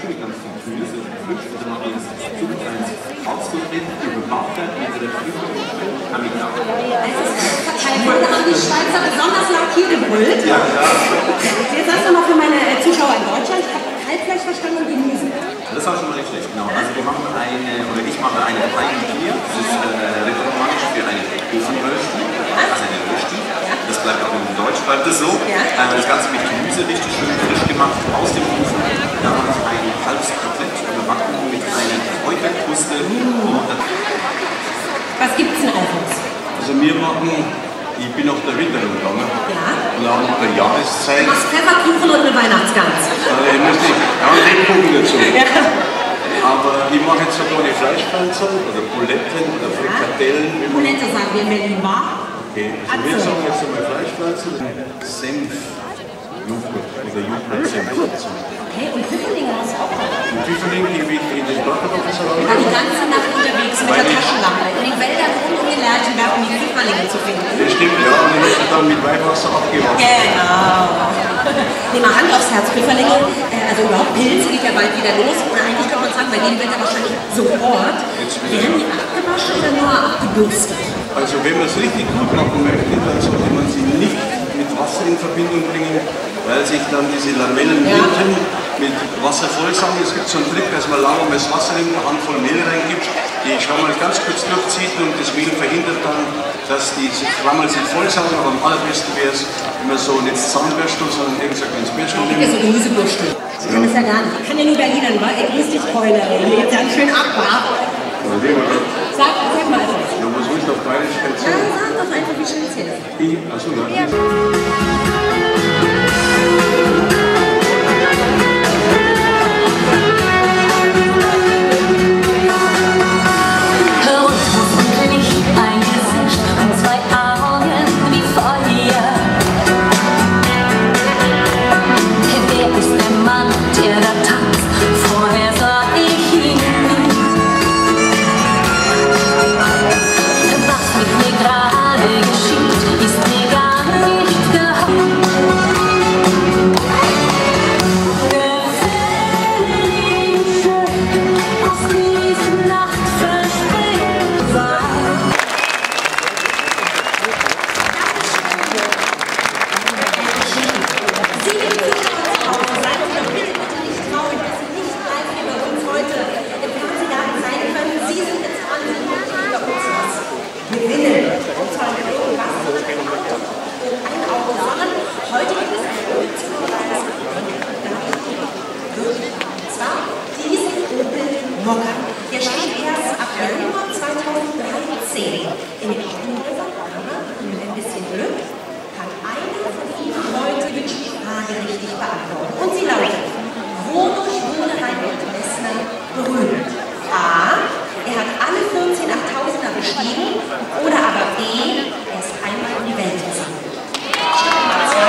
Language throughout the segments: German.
natürlich ganz viel Gemüse, Früchte, dann haben wir das Zubereits ausgedreht, überbacken mit der Früchte und kann ich auch. Da haben die Schweizer besonders laut hier gebrüllt. Ja, klar. Jetzt sagst du noch für meine Zuschauer in Deutschland, ich habe Kalbfleisch verstanden und Gemüse. Das war schon mal nicht schlecht, genau. Also wir machen ich mache eine Pie-Bier, das ist rätoromanisch für eine Ofenrösti, also eine Rösti. Das bleibt auch in Deutsch, bleibt es so. Das Ganze mit Gemüse richtig schön frisch gemacht aus dem Ofen. Dann mache ich ein halbes Kotelett überbacken mit einer Kräuterkruste. Was gibt es denn auf uns? Also wir machen, ich bin auf der Winterung gegangen. Ja. Und auch nach der Jahreszeit. Du machst Pfefferkuchen und eine Weihnachtsgans. Ich muss nicht, ja, und Lebkuchen dazu. Ja. Aber ich mache jetzt so kleine Fleischpflanzen oder Buletten oder Frikadellen. Bulette sagen wir in Berlin, wa? Okay, also wir sagen jetzt einmal Fleischpflanzen, Senf, Joghurt oder Joghurt-Senf dazu. Okay, und Pfifferlinge hast du auch noch? Und Pfifferling gebe ich in den Bratkartoffelsalat. Ich war die ganze Nacht unterwegs mit der Taschenlampe. In den Wäldern rund um die Lerchenberg, um die Pfifferlinge zu finden. Das stimmt, ja, und die müssen dann mit Weihwasser abgewaschen. Genau. Nehmen wir Hand aufs Herz, Pfifferlinge, also überhaupt Pilze geht ja bald wieder los. Und eigentlich kann man sagen, bei denen wird ja wahrscheinlich sofort. Werden die abgewaschen oder nur abgebürstet? Also wenn man es richtig gut machen möchte, dann sollte man sie nicht mit Wasser in Verbindung bringen, weil sich dann diese Lamellen hinten mit Wasser vollsaugen. Es gibt so einen Trick, dass man lauwarmes Wasser in eine Handvoll Mehl reingibt, die Schwammel ganz kurz durchzieht und das Mehl verhindert dann, dass die Schwammel sich vollsaugen. Aber am allerbesten wäre es, wenn man so nicht Zahnbürstel, sondern irgend so ein kleines Bürstel nimmt. So Gemüsebürstel. Ich kann das ja gar nicht. Ich kann ja nur Berliner, wa? Ey, grüß dich, Keule. Jetzt ganz schön ab, wa? Sag mal etwas. Ja, was willst du auf Bayerisch erzählen? Ja, sag doch einfach, wie schön es hier ist. Achso, ja. Der steht erst ab Januar 2013 in den Augenhäusern, aber mit ein bisschen Glück kann einer von Ihnen heute die Frage richtig beantworten. Und sie lautet: Wodurch wurde Reinhold Messner berühmt? A. Er hat alle 14 8000er bestiegen, oder aber B. Er ist einmal um die Welt gezogen. Stopp mal 2.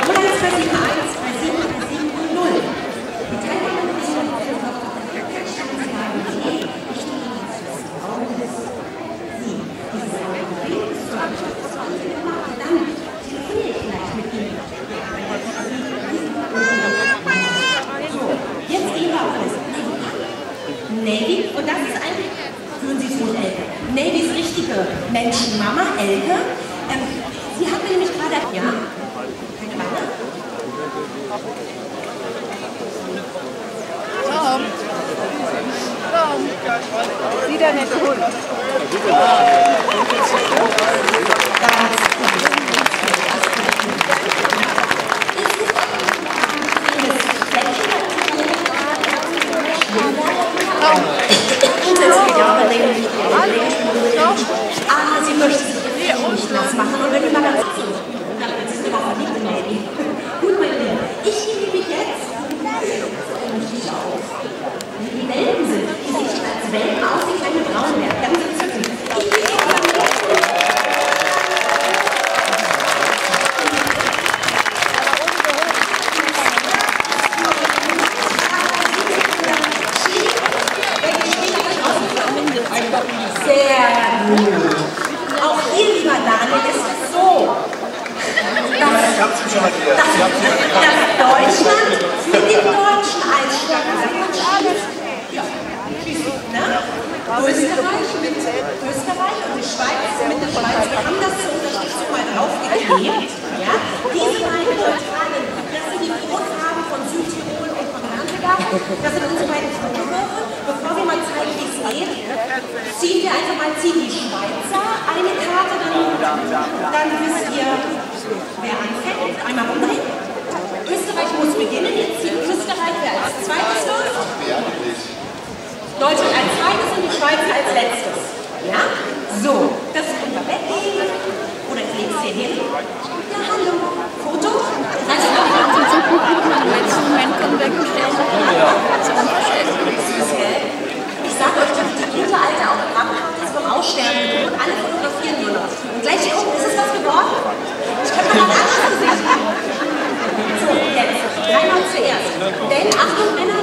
Oder jetzt bei 7.1, bei 7.0. Die Teilnehmer müssen Navy, und das ist eigentlich, führen Sie es wohl Elke. Navys richtige Menschenmama, Elke, sie hat mir nämlich gerade, ja, keine Wange. Tom. Sieh der nette Hund. Sie möchte sich nicht nass machen, und wenn wir mal ganz dann ist es aber nicht in Navy. Gut, meine Lieben, ich nehme mich jetzt auf. Die Welpen sind, die sehen schon als Welpen aus wie kleine Braunbären, ganz entzückend. Sehr gut. Auch hier, lieber Daniel, ist es so, dass Deutschland mit den Deutschen Deutschland gesagt hat, ja, ne? Österreich und die Schweiz mit der Schweiz, wir haben das zur Unterstützung mal draufgegeben. Ja? Diese beiden neutralen, das sind die Vorfarben von Südtirol und von Landegard. Das sind unsere beiden Vorwürfe. Bevor wir mal zeigen, wie es geht, ziehen wir einfach mal, die Schweizer eine Karte, dann wisst ihr, wer anfängt. Einmal umdrehen. Österreich muss beginnen, jetzt zieht Österreich, wer als zweites läuft. Deutschland als zweites und die Schweiz als letztes. Ja? So, das können wir weglegen. Oder ich lege es hier hin. Ja, hallo. Foto? Also, letzten Moment kommt weggestellt. ich sage euch, die gute alte Autogrammkarte ist vom Aussterben und alle fotografieren nur noch. Und gleich gucken, ist es was geworden? Ich kann mal was anderes sehen. So, jetzt. Dreimal zuerst. Denn, Achtung, Männer,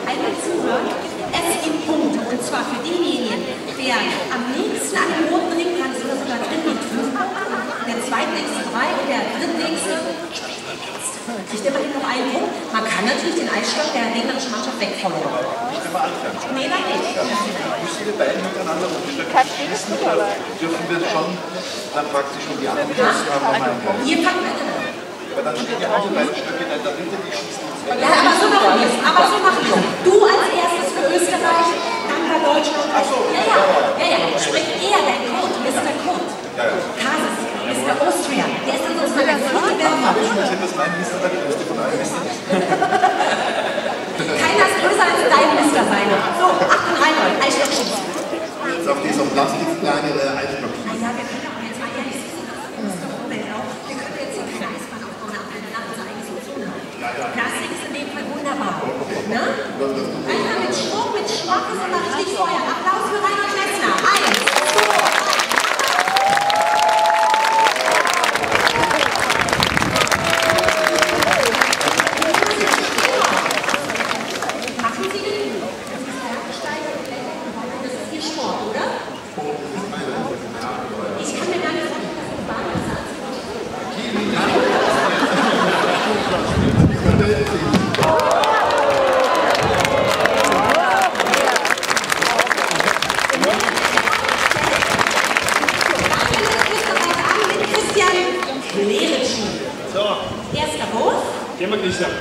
einmal zuhören. Es gibt Punkte, und zwar für denjenigen, der am nächsten an den roten Ring kann, oder sogar drin mit 5 Punkten, der zweitnächste 3 und der drittnächste kriegt immerhin noch einen Punkt. Man kann natürlich den Eisstock der gegnerischen Mannschaft wegfolgen. Nee, dann nicht. Müssen wir beide miteinander unterschreiben? Dürfen wir schon dann praktisch um die anderen Schüsse haben? Hier fangen wir an. Weil dann stehen ja auch die beiden Stöcke in der Mitte, die schießen uns weg. Ja, aber so machen wir es. Du als erstes für Österreich, dann bei Deutschland. Ja. Sprich eher dein Code, Mr. Code. Kasis, Mr. Austria. Der ist in unserem Magazin Werfer. Ich muss etwas meinen, Mr. der größte von allen ist nicht. Keiner ist größer als dein Mr. sein. So, 8 und 3, Eisstock schießen. Jetzt auf dieser Plastikplane Eisstock schießen. Ja, wir können auch jetzt mal ehrlich sein. Wir können jetzt hier keine Eisbahn aufbauen, aber eine Nacht so eigentlich so tun haben. Plastik ist in dem Fall wunderbar. Ne? Einfach mit Schwung, mit Schmackes und richtig Feuer. Applaus für Reinhard Messner. 1, 2, erster Wurf. Gehen wir Christian.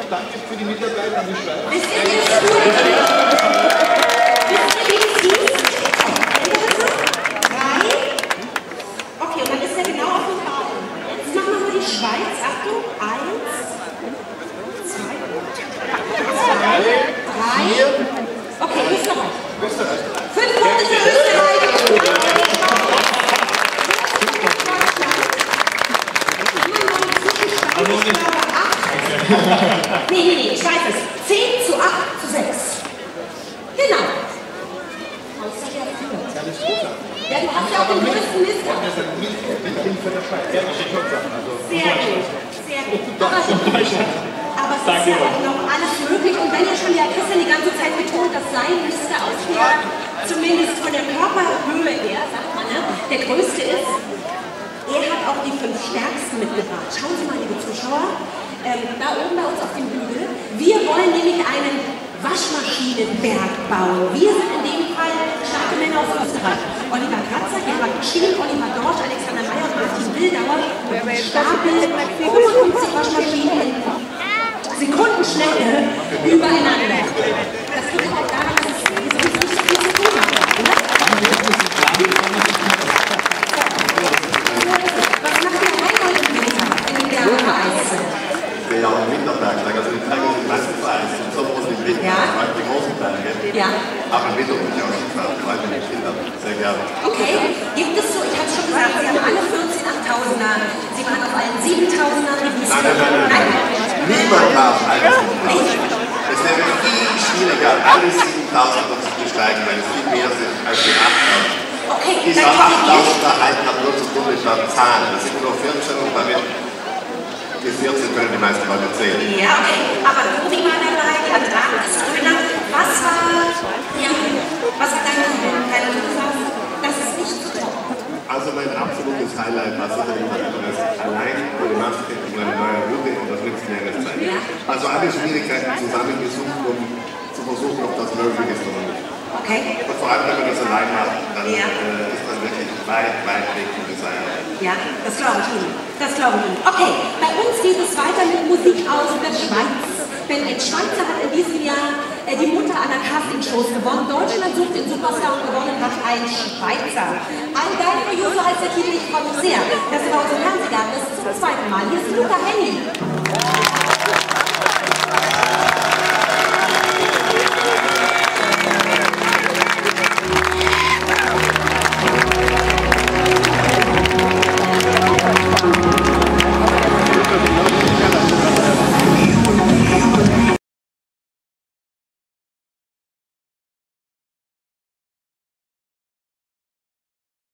Danke für die Mitarbeit an die Schweiz. Okay, und dann ist er genau auf dem Ball. Jetzt machen wir mal die Schweiz. Achtung, 1, 2, 3. Okay, Österreich. 5 Punkte für Österreich. Nee, ich weiß es. 10 zu 8 zu 6. Ja, du hast ja auch den größten Mist. Sehr gut, sehr gut. Aber es ist ja auch noch alles möglich. Und wenn ihr schon der Christian die ganze Zeit betont, dass sein Liste aus hier, zumindest von der Körperhöhe her, sagt man, ne, der größte ist, er hat auch die 5 stärksten mitgebracht. Schauen Sie mal, liebe Zuschauer, da oben bei uns auf dem Hügel. Wir wollen nämlich einen Waschmaschinenberg bauen. Wir sind in dem Fall starke Männer aus Österreich. Oliver Kratzer, Gerhard Schiel, Oliver Dorsch, Alexander Meyer und Martin Wildauer. Stapel 55 Waschmaschinen in Sekundenschnelle übereinander. Das liegt halt daran, dass wir sonst nicht so viel zu tun haben. Was macht ihr Reinhold im Winter, wenn die Berge vereist sind? Wir haben im Winterberg, also die Berge sind meistens vereist, im Sommer sind die großen Berge. Ja. Aber im Winter bin ich auch schon gefahren, weil meine Kinder sehr gerne. Okay, gibt es so, ich habe schon gesagt, Sie haben alle 14 8000er, Sie waren auf allen 7000er. Nein. Niemand darf alles 7000. Es wäre viel schwieriger, alle 7000er zu besteigen, weil es viel mehr sind als die 8000. Okay, Dieser 8000er halten hat nur zu komischer Zahl. Das sind nur 14 und damit bis 14 können die meisten Leute zählen. Ja, okay, aber Tobi war dabei, die hat Daten ist Grüner. Was war dein Highlight? Du sagst, das ist nicht zu toppen. Also mein absolutes Highlight war sicherlich das allein über die Maske und meine neue Route und das Mixed-Mehreszeit. Ja. Also alle Schwierigkeiten zusammengesucht, um zu versuchen, ob das möglich ist oder nicht. Okay. Und vor allem, wenn man das allein macht, dann ist man wirklich weit weg von dieser Arbeit. Ja, das glaube ich Ihnen. Das glaube ich Ihnen. Okay, bei uns geht es weiter mit Musik aus der Schweiz. Denn ein Schweizer hat in diesem Jahr die Mutter einer Castingshows gewonnen. Deutschland sucht den Superstar und gewonnen hat ein Schweizer. Ein Geil für You, so heißt der Titel. Ich freue mich sehr, dass er bei uns im Fernsehen ist zum 2. Mal. Hier ist Luca Henny.